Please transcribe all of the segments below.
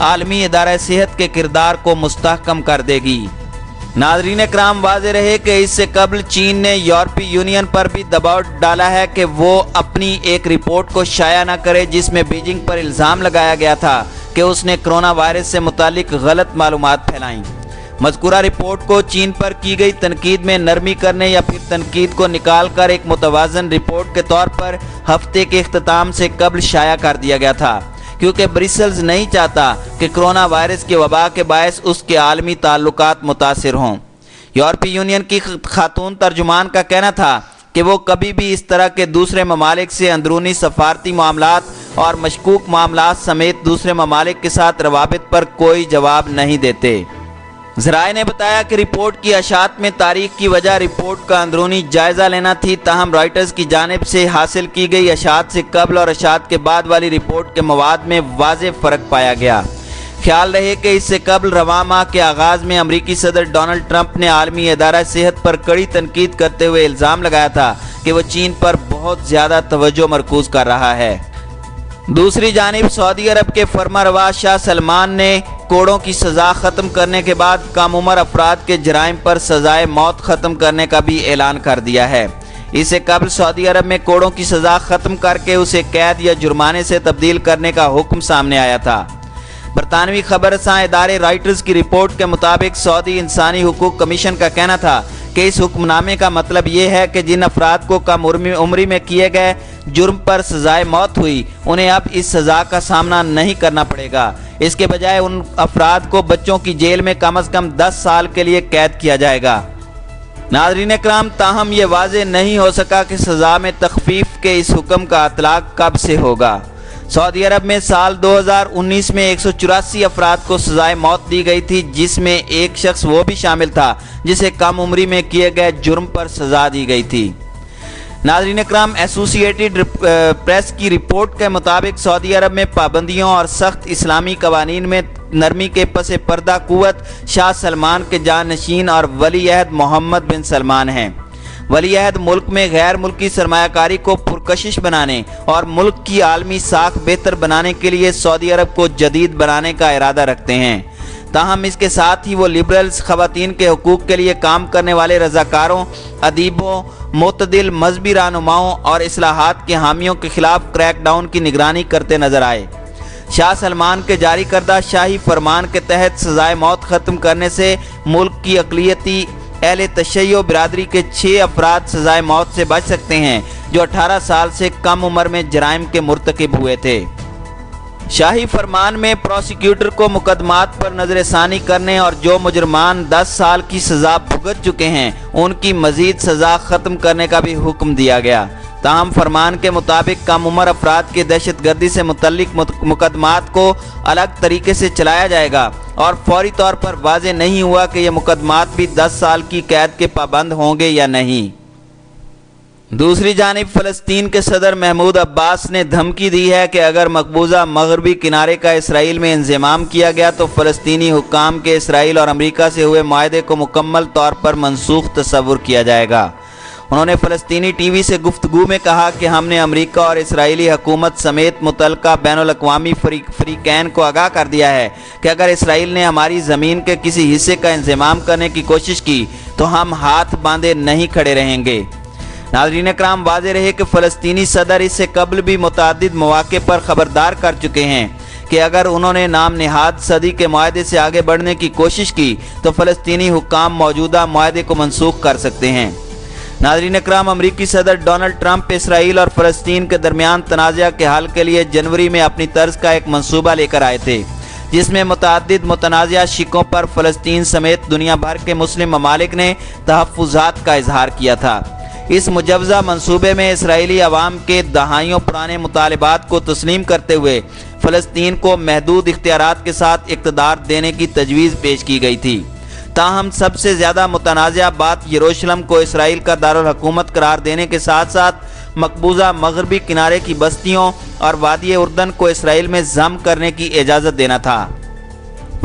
عالمی ادارہ صحت کے کردار کو مستحکم کر دے گی۔ ناظرین اکرام، واضح رہے کہ اس سے قبل چین نے یورپی یونین پر بھی دباؤ ڈالا ہے کہ وہ اپنی ایک رپورٹ کو شائع نہ کرے جس میں بیجنگ پر الزام لگایا گیا تھا کہ اس نے کرونا وائرس سے متعلق غلط معلومات پھیلائیں۔ مذکورہ رپورٹ کو چین پر کی گئی تنقید میں نرمی کرنے یا پھر تنقید کو نکال کر ایک متوازن رپورٹ کے طور پر ہفتے کے اختتام سے قبل شائع کر دیا گیا تھا، کیونکہ برسلز نہیں چاہتا کہ کرونا وائرس کی وبا کے باعث اس کے عالمی تعلقات متاثر ہوں۔ یورپی یونین کی خاتون ترجمان کا کہنا تھا کہ وہ کبھی بھی اس طرح کے دوسرے ممالک سے اندرونی سفارتی معاملات اور مشکوک معاملات سمیت دوسرے ممالک کے ساتھ روابط پر کوئی جواب نہیں دیتے۔ ذرائع نے بتایا کہ رپورٹ کی اشاعت میں تاریخ کی وجہ رپورٹ کا اندرونی جائزہ لینا تھی، تاہم رائٹرز کی جانب سے حاصل کی گئی اشاعت سے قبل اور اشاعت کے بعد والی رپورٹ کے مواد میں واضح فرق پایا گیا۔ خیال رہے کہ اس سے قبل رواں ماہ کے آغاز میں امریکی صدر ڈونلڈ ٹرمپ نے عالمی ادارہ صحت پر کڑی تنقید کرتے ہوئے الزام لگایا تھا کہ وہ چین پر بہت زیادہ توجہ مرکوز کر رہا ہے۔ دوسری جانب سعودی عرب کے فرمانروا شاہ سلمان نے کوڑوں کی سزا ختم کرنے کے بعد کم عمر افراد کے جرائم پر سزائے موت ختم کرنے کا بھی اعلان کر دیا ہے۔ اس سے قبل سعودی عرب میں کوڑوں کی سزا ختم کر کے اسے قید یا جرمانے سے تبدیل کرنے کا حکم سامنے آیا تھا۔ برطانوی خبر رساں ادارے رائٹرز کی رپورٹ کے مطابق سعودی انسانی حقوق کمیشن کا کہنا تھا کہ اس حکم نامے کا مطلب یہ ہے کہ جن افراد کو کم عمری میں کیے گئے جرم پر سزائے موت ہوئی انہیں اب اس سزا کا سامنا نہیں کرنا پڑے گا، اس کے بجائے ان افراد کو بچوں کی جیل میں کم از کم 10 سال کے لیے قید کیا جائے گا۔ ناظرین اکرام، تاہم یہ واضح نہیں ہو سکا کہ سزا میں تخفیف کے اس حکم کا اطلاق کب سے ہوگا۔ سعودی عرب میں سال 2019 میں 184 افراد کو سزائے موت دی گئی تھی، جس میں ایک شخص وہ بھی شامل تھا جسے کم عمری میں کیے گئے جرم پر سزا دی گئی تھی۔ ناظرین اکرام، ایسوسی ایٹڈ پریس کی رپورٹ کے مطابق سعودی عرب میں پابندیوں اور سخت اسلامی قوانین میں نرمی کے پس پردہ قوت شاہ سلمان کے جانشین اور ولی عہد محمد بن سلمان ہیں۔ ولی عہد ملک میں غیر ملکی سرمایہ کاری کو پرکشش بنانے اور ملک کی عالمی ساکھ بہتر بنانے کے لیے سعودی عرب کو جدید بنانے کا ارادہ رکھتے ہیں، تاہم اس کے ساتھ ہی وہ لبرلز، خواتین کے حقوق کے لیے کام کرنے والے رضاکاروں، ادیبوں، معتدل مذہبی رہنماؤں اور اصلاحات کے حامیوں کے خلاف کریک ڈاؤن کی نگرانی کرتے نظر آئے۔ شاہ سلمان کے جاری کردہ شاہی فرمان کے تحت سزائے موت ختم کرنے سے ملک کی اقلیتی اہل تشیع برادری کے 6 افراد سزائے موت سے بچ سکتے ہیں جو 18 سال سے کم عمر میں جرائم کے مرتکب ہوئے تھے۔ شاہی فرمان میں پروسیکیوٹر کو مقدمات پر نظر ثانی کرنے اور جو مجرمان 10 سال کی سزا بھگت چکے ہیں ان کی مزید سزا ختم کرنے کا بھی حکم دیا گیا۔ تاہم فرمان کے مطابق کم عمر افراد کی دہشت گردی سے متعلق مقدمات کو الگ طریقے سے چلایا جائے گا اور فوری طور پر واضح نہیں ہوا کہ یہ مقدمات بھی 10 سال کی قید کے پابند ہوں گے یا نہیں۔ دوسری جانب فلسطین کے صدر محمود عباس نے دھمکی دی ہے کہ اگر مقبوضہ مغربی کنارے کا اسرائیل میں انضمام کیا گیا تو فلسطینی حکام کے اسرائیل اور امریکہ سے ہوئے معاہدے کو مکمل طور پر منسوخ تصور کیا جائے گا۔ انہوں نے فلسطینی ٹی وی سے گفتگو میں کہا کہ ہم نے امریکہ اور اسرائیلی حکومت سمیت متعلقہ بین الاقوامی فریقین کو آگاہ کر دیا ہے کہ اگر اسرائیل نے ہماری زمین کے کسی حصے کا انضمام کرنے کی کوشش کی تو ہم ہاتھ باندھے نہیں کھڑے رہیں گے۔ ناظرین اکرام، واضح رہے کہ فلسطینی صدر اس سے قبل بھی متعدد مواقع پر خبردار کر چکے ہیں کہ اگر انہوں نے نام نہاد صدی کے معاہدے سے آگے بڑھنے کی کوشش کی تو فلسطینی حکام موجودہ معاہدے کو منسوخ کر سکتے ہیں۔ ناظرین اکرام، امریکی صدر ڈونلڈ ٹرمپ اسرائیل اور فلسطین کے درمیان تنازع کے حل کے لیے جنوری میں اپنی طرز کا ایک منصوبہ لے کر آئے تھے جس میں متعدد متنازع شقوں پر فلسطین سمیت دنیا بھر کے مسلم ممالک نے تحفظات کا اظہار کیا تھا۔ اس مجوزہ منصوبے میں اسرائیلی عوام کے دہائیوں پرانے مطالبات کو تسلیم کرتے ہوئے فلسطین کو محدود اختیارات کے ساتھ اقتدار دینے کی تجویز پیش کی گئی تھی۔ تاہم سب سے زیادہ متنازع بات یروشلم کو اسرائیل کا دارالحکومت قرار دینے کے ساتھ ساتھ مقبوضہ مغربی کنارے کی بستیوں اور وادی اردن کو اسرائیل میں ضم کرنے کی اجازت دینا تھا۔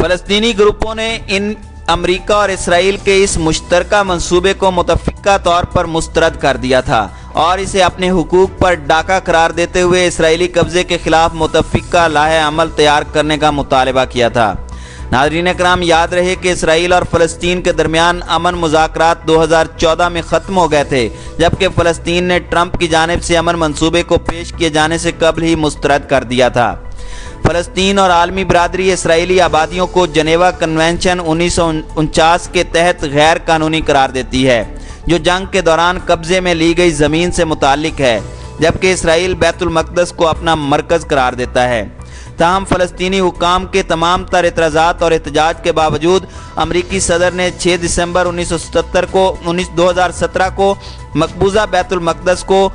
فلسطینی گروپوں نے ان امریکہ اور اسرائیل کے اس مشترکہ منصوبے کو متفقہ طور پر مسترد کر دیا تھا اور اسے اپنے حقوق پر ڈاکہ قرار دیتے ہوئے اسرائیلی قبضے کے خلاف متفقہ لائحہ عمل تیار کرنے کا مطالبہ کیا تھا۔ ناظرین کرام، یاد رہے کہ اسرائیل اور فلسطین کے درمیان امن مذاکرات 2014 میں ختم ہو گئے تھے، جبکہ فلسطین نے ٹرمپ کی جانب سے امن منصوبے کو پیش کیے جانے سے قبل ہی مسترد کر دیا تھا۔ فلسطین اور عالمی برادری اسرائیلی آبادیوں کو جنیوا کنونشن 1949 کے تحت غیر قانونی قرار دیتی ہے، جو جنگ کے دوران قبضے میں لی گئی زمین سے متعلق ہے، جبکہ اسرائیل بیت المقدس کو اپنا مرکز قرار دیتا ہے۔ تاہم فلسطینی حکام کے تمام تر اعتراضات اور احتجاج کے باوجود امریکی صدر نے 6 دسمبر 2017 کو مقبوضہ بیت المقدس کو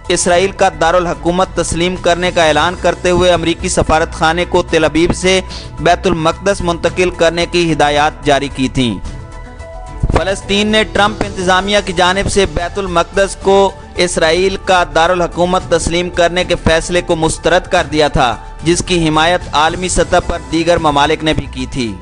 اسرائیل کا دارالحکومت تسلیم کرنے کا اعلان کرتے ہوئے امریکی سفارت خانے کو تل ابیب سے بیت المقدس منتقل کرنے کی ہدایات جاری کی تھیں۔ فلسطین نے ٹرمپ انتظامیہ کی جانب سے بیت المقدس کو اسرائیل کا دارالحکومت تسلیم کرنے کے فیصلے کو مسترد کر دیا تھا، جس کی حمایت عالمی سطح پر دیگر ممالک نے بھی کی تھی۔